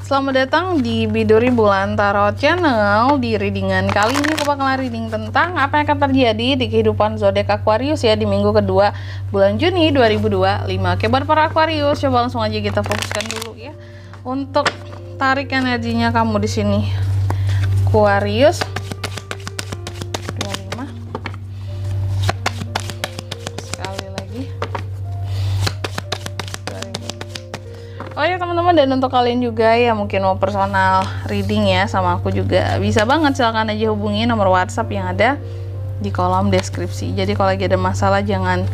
Selamat datang di Biduri Bulan Tarot Channel. Di readingan kali ini aku bakalan reading tentang apa yang akan terjadi di kehidupan zodiak Aquarius ya di minggu kedua bulan Juni 2025. Oke, buat para Aquarius, coba langsung aja kita fokuskan dulu ya untuk tarik energinya kamu di sini. Aquarius 25. Sekali lagi. Oh ya teman-teman, dan untuk kalian juga ya mungkin mau personal reading ya sama aku juga bisa banget, silahkan aja hubungi nomor WhatsApp yang ada di kolom deskripsi. Jadi kalau lagi ada masalah jangan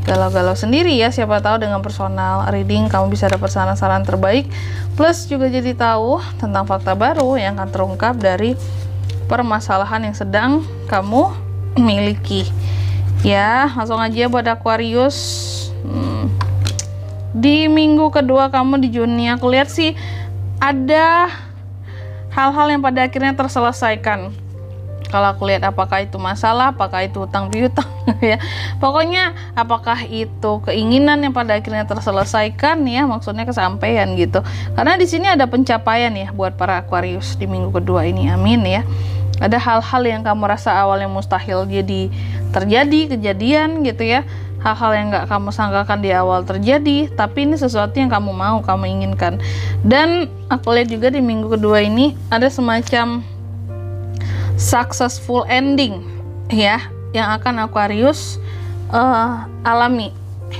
galau-galau sendiri ya, siapa tahu dengan personal reading kamu bisa dapat saran-saran terbaik, plus juga jadi tahu tentang fakta baru yang akan terungkap dari permasalahan yang sedang kamu miliki. Ya, langsung aja buat Aquarius. Di minggu kedua kamu di Juni, aku lihat sih ada hal-hal yang pada akhirnya terselesaikan. Kalau aku lihat apakah itu masalah, apakah itu hutang piutang ya. Pokoknya apakah itu keinginan yang pada akhirnya terselesaikan ya, maksudnya kesampaian gitu. Karena di sini ada pencapaian ya buat para Aquarius di minggu kedua ini. Amin ya. Ada hal-hal yang kamu rasa awalnya mustahil jadi terjadi, kejadian gitu ya. Hal-hal yang gak kamu sangkakan di awal terjadi, tapi ini sesuatu yang kamu mau, kamu inginkan. Dan aku lihat juga di minggu kedua ini ada semacam successful ending ya, yang akan Aquarius alami,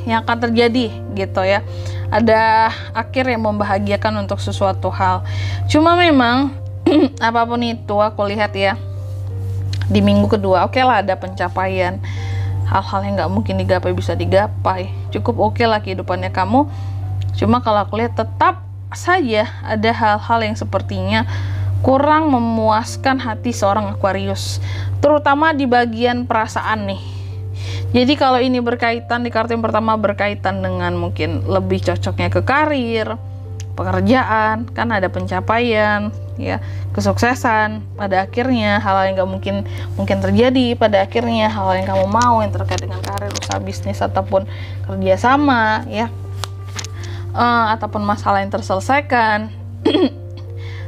yang akan terjadi gitu ya. Ada akhir yang membahagiakan untuk sesuatu hal. Cuma memang apapun itu aku lihat ya di minggu kedua, oke lah ada pencapaian. Hal-hal yang nggak mungkin digapai bisa digapai, cukup oke lah kehidupannya kamu. Cuma kalau aku lihat tetap saja ada hal-hal yang sepertinya kurang memuaskan hati seorang Aquarius, terutama di bagian perasaan nih. Jadi kalau ini berkaitan, di kartu yang pertama berkaitan dengan mungkin lebih cocoknya ke karir, pekerjaan, kan ada pencapaian ya, kesuksesan. Pada akhirnya hal yang nggak mungkin terjadi, pada akhirnya hal yang kamu mau yang terkait dengan karir, usaha bisnis ataupun kerjasama ya, ataupun masalah yang terselesaikan.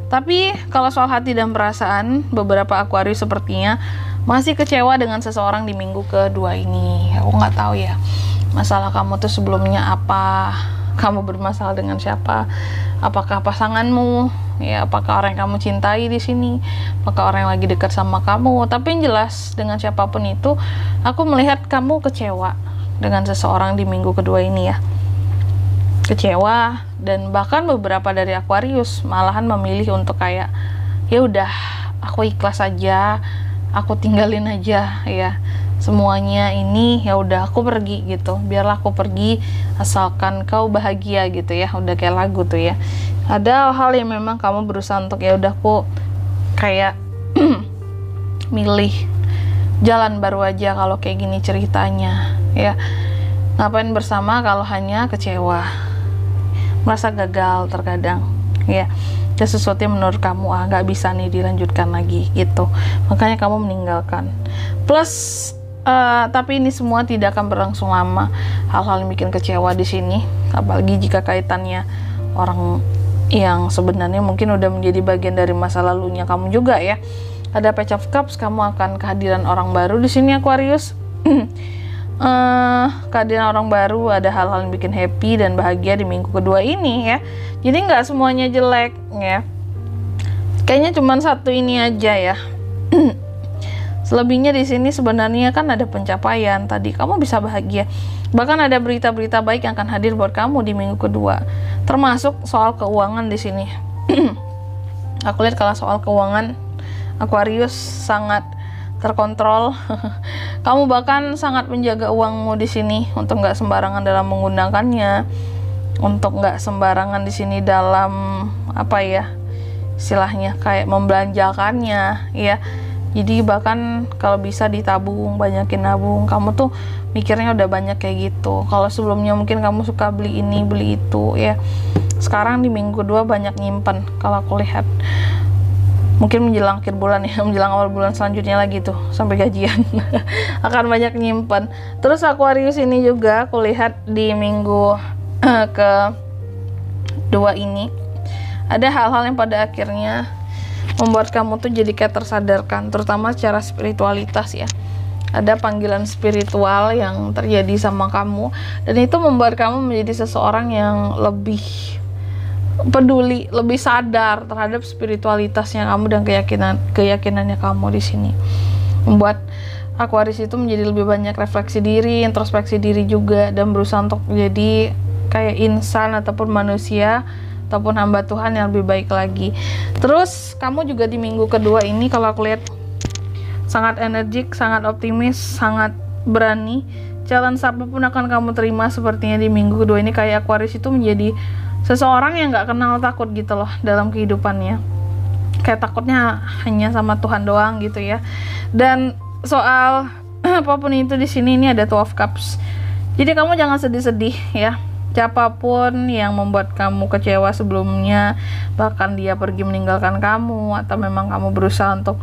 Tapi kalau soal hati dan perasaan, beberapa Aquarius sepertinya masih kecewa dengan seseorang di minggu kedua ini. Aku nggak tahu ya masalah kamu tuh sebelumnya apa, kamu bermasalah dengan siapa, apakah pasanganmu ya, apakah orang yang kamu cintai di sini, apakah orang yang lagi dekat sama kamu. Tapi yang jelas dengan siapapun itu, aku melihat kamu kecewa dengan seseorang di minggu kedua ini ya, kecewa. Dan bahkan beberapa dari Aquarius malahan memilih untuk kayak ya udah aku ikhlas aja, aku tinggalin aja ya semuanya ini, ya udah aku pergi gitu, biarlah aku pergi asalkan kau bahagia gitu ya. Udah kayak lagu tuh ya, ada hal yang memang kamu berusaha untuk ya udah aku kayak milih jalan baru aja kalau kayak gini ceritanya ya. Ngapain bersama kalau hanya kecewa, merasa gagal terkadang ya, ada sesuatu yang menurut kamu nggak bisa nih dilanjutkan lagi gitu, makanya kamu meninggalkan. Plus tapi ini semua tidak akan berlangsung lama, hal-hal yang bikin kecewa di sini, apalagi jika kaitannya orang yang sebenarnya mungkin udah menjadi bagian dari masa lalunya kamu juga ya. Ada Page of Cups, kamu akan kehadiran orang baru di sini Aquarius. Kehadiran orang baru, ada hal-hal yang bikin happy dan bahagia di minggu kedua ini ya. Jadi nggak semuanya jelek ya, kayaknya cuma satu ini aja ya. Selebihnya di sini sebenarnya kan ada pencapaian tadi, kamu bisa bahagia. Bahkan ada berita-berita baik yang akan hadir buat kamu di minggu kedua, termasuk soal keuangan di sini. Aku lihat kalau soal keuangan Aquarius sangat terkontrol. Kamu bahkan sangat menjaga uangmu di sini untuk nggak sembarangan dalam menggunakannya, untuk nggak sembarangan di sini dalam apa ya istilahnya kayak membelanjakannya ya. Jadi bahkan kalau bisa ditabung, banyakin nabung. Kamu tuh mikirnya udah banyak kayak gitu. Kalau sebelumnya mungkin kamu suka beli ini, beli itu ya, sekarang di minggu kedua banyak nyimpen. Kalau aku lihat mungkin menjelang akhir bulan ya, menjelang awal bulan selanjutnya lagi tuh sampai gajian akan banyak nyimpen. Terus Aquarius ini juga aku lihat di minggu ke dua ini Ada hal-hal yang pada akhirnya membuat kamu tuh jadi kayak tersadarkan, terutama secara spiritualitas ya. Ada panggilan spiritual yang terjadi sama kamu, dan itu membuat kamu menjadi seseorang yang lebih peduli, lebih sadar terhadap spiritualitasnya kamu dan keyakinannya kamu di sini. Membuat Aquarius itu menjadi lebih banyak refleksi diri, introspeksi diri juga, dan berusaha untuk menjadi kayak insan ataupun manusia ataupun hamba Tuhan yang lebih baik lagi. Terus kamu juga di minggu kedua ini kalau aku lihat sangat energik, sangat optimis, sangat berani. Challenge apapun akan kamu terima sepertinya di minggu kedua ini. Kayak Aquarius itu menjadi seseorang yang gak kenal takut gitu loh dalam kehidupannya. Kayak takutnya hanya sama Tuhan doang gitu ya. Dan soal apapun itu di sini ini ada Two of Cups. Jadi kamu jangan sedih-sedih ya. Siapapun yang membuat kamu kecewa sebelumnya, bahkan dia pergi meninggalkan kamu, atau memang kamu berusaha untuk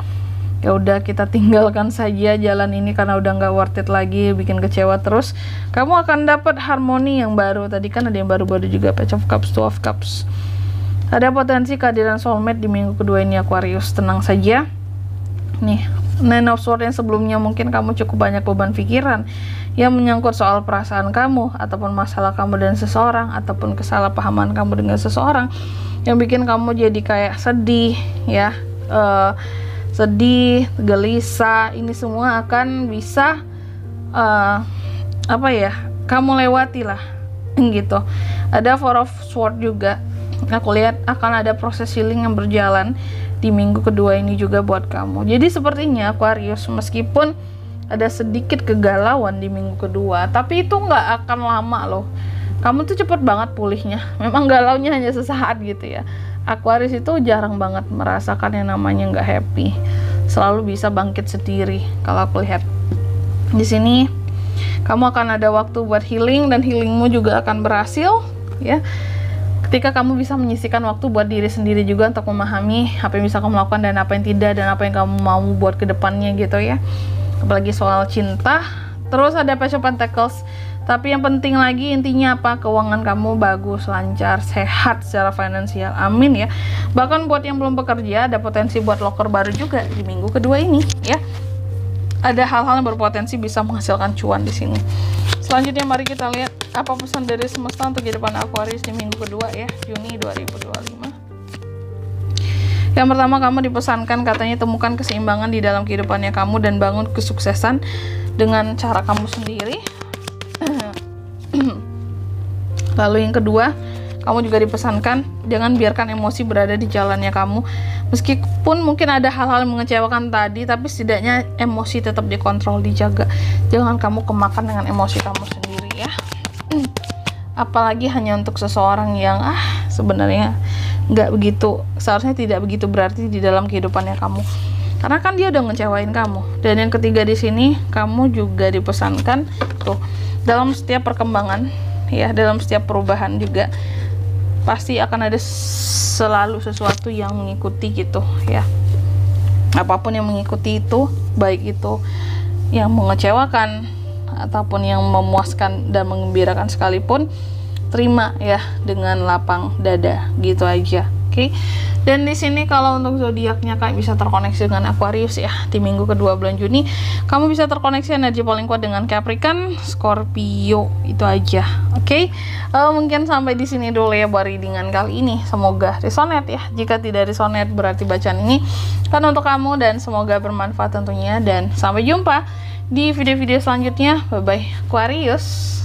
ya udah kita tinggalkan saja jalan ini karena udah nggak worth it lagi, bikin kecewa terus, kamu akan dapat harmoni yang baru. Tadi kan ada yang baru-baru juga, Page of Cups, Two of Cups. Ada potensi kehadiran soulmate di minggu kedua ini Aquarius. Tenang saja. Nih, Nine of Swords yang sebelumnya mungkin kamu cukup banyak beban pikiran yang menyangkut soal perasaan kamu, ataupun masalah kamu dan seseorang, ataupun kesalahpahaman kamu dengan seseorang yang bikin kamu jadi kayak sedih ya, sedih, gelisah. Ini semua akan bisa kamu lewati lah gitu. Ada Four of Swords juga. Aku lihat akan ada proses healing yang berjalan di minggu kedua ini juga buat kamu. Jadi sepertinya Aquarius, meskipun ada sedikit kegalauan di minggu kedua, tapi itu nggak akan lama loh. Kamu tuh cepet banget pulihnya. Memang galaunya hanya sesaat gitu ya. Aquarius itu jarang banget merasakan yang namanya nggak happy. Selalu bisa bangkit sendiri. Kalau aku lihat di sini, kamu akan ada waktu buat healing, dan healingmu juga akan berhasil ya. Ketika kamu bisa menyisihkan waktu buat diri sendiri juga untuk memahami apa yang bisa kamu lakukan dan apa yang tidak, dan apa yang kamu mau buat ke depannya gitu ya. Apalagi soal cinta. Terus ada Page of Pentacles. Tapi yang penting lagi intinya apa? Keuangan kamu bagus, lancar, sehat secara finansial. Amin ya. Bahkan buat yang belum bekerja, ada potensi buat loker baru juga di minggu kedua ini ya. Ada hal-hal yang berpotensi bisa menghasilkan cuan di sini. Selanjutnya mari kita lihat apa pesan dari semesta untuk kehidupan Aquarius di minggu kedua ya, Juni 2025. Yang pertama, kamu dipesankan katanya temukan keseimbangan di dalam kehidupannya kamu dan bangun kesuksesan dengan cara kamu sendiri. Lalu yang kedua, kamu juga dipesankan jangan biarkan emosi berada di jalannya kamu. Meskipun mungkin ada hal-hal yang mengecewakan tadi, tapi setidaknya emosi tetap dikontrol, dijaga. Jangan kamu kemakan dengan emosi kamu sendiri ya. Apalagi hanya untuk seseorang yang sebenarnya nggak begitu, seharusnya tidak begitu berarti di dalam kehidupannya kamu. Karena kan dia udah ngecewain kamu. Dan yang ketiga di sini, kamu juga dipesankan tuh dalam setiap perkembangan ya, dalam setiap perubahan juga pasti akan ada selalu sesuatu yang mengikuti gitu ya. Apapun yang mengikuti itu, baik itu yang mengecewakan ataupun yang memuaskan dan menggembirakan sekalipun, terima ya dengan lapang dada gitu aja. Oke. Dan di sini kalau untuk zodiaknya kayak bisa terkoneksi dengan Aquarius ya. Di minggu kedua bulan Juni, kamu bisa terkoneksi energi paling kuat dengan Capricorn, Scorpio, itu aja. Oke. Mungkin sampai di sini dulu ya buat readingan kali ini. Semoga resonate ya. Jika tidak resonate berarti bacaan ini kan untuk kamu, dan semoga bermanfaat tentunya, dan sampai jumpa di video-video selanjutnya. Bye bye Aquarius.